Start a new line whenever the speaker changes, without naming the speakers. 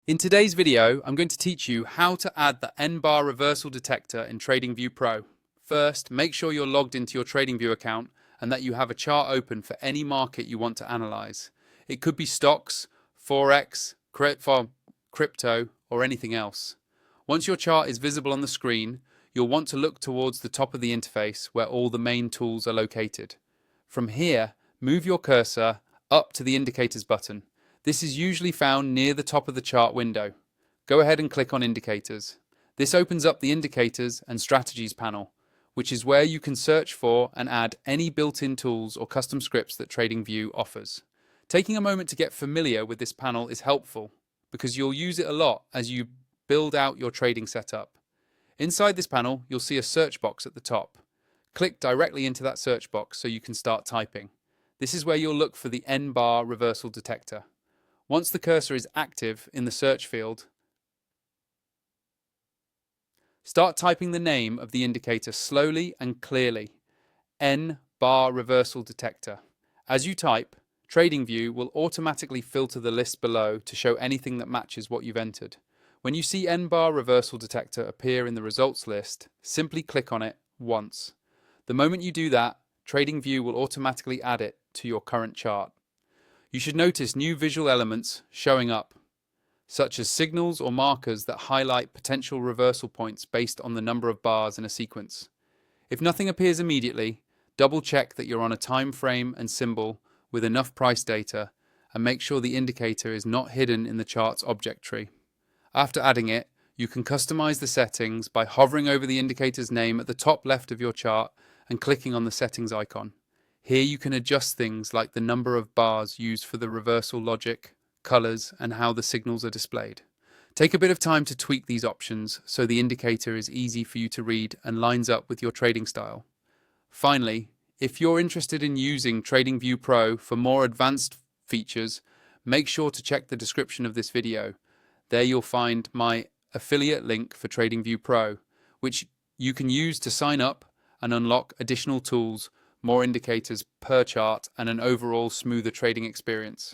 In today's video, I'm going to teach you how to add the N Bar Reversal Detector in TradingView Pro. First, make sure you're logged into your TradingView account and that you have a chart open for any market you want to analyze. It could be stocks, forex, crypto, or anything else. Once your chart is visible on the screen, you'll want to look towards the top of the interface where all the main tools are located. From here, move your cursor up to the Indicators button. This is usually found near the top of the chart window. Go ahead and click on Indicators. This opens up the Indicators and Strategies panel, which is where you can search for and add any built-in tools or custom scripts that TradingView offers. Taking a moment to get familiar with this panel is helpful because you'll use it a lot as you build out your trading setup. Inside this panel, you'll see a search box at the top. Click directly into that search box so you can start typing. This is where you'll look for the N Bar Reversal Detector. Once the cursor is active in the search field, start typing the name of the indicator slowly and clearly. N Bar Reversal Detector. As you type, TradingView will automatically filter the list below to show anything that matches what you've entered. When you see N Bar Reversal Detector appear in the results list, simply click on it once. The moment you do that, TradingView will automatically add it to your current chart. You should notice new visual elements showing up, such as signals or markers that highlight potential reversal points based on the number of bars in a sequence. If nothing appears immediately, double check that you're on a time frame and symbol with enough price data and make sure the indicator is not hidden in the chart's object tree. After adding it, you can customize the settings by hovering over the indicator's name at the top left of your chart and clicking on the settings icon. Here you can adjust things like the number of bars used for the reversal logic, colors, and how the signals are displayed. Take a bit of time to tweak these options so the indicator is easy for you to read and lines up with your trading style. Finally, if you're interested in using TradingView Pro for more advanced features, make sure to check the description of this video. There you'll find my affiliate link for TradingView Pro, which you can use to sign up and unlock additional tools, more indicators per chart, and an overall smoother trading experience.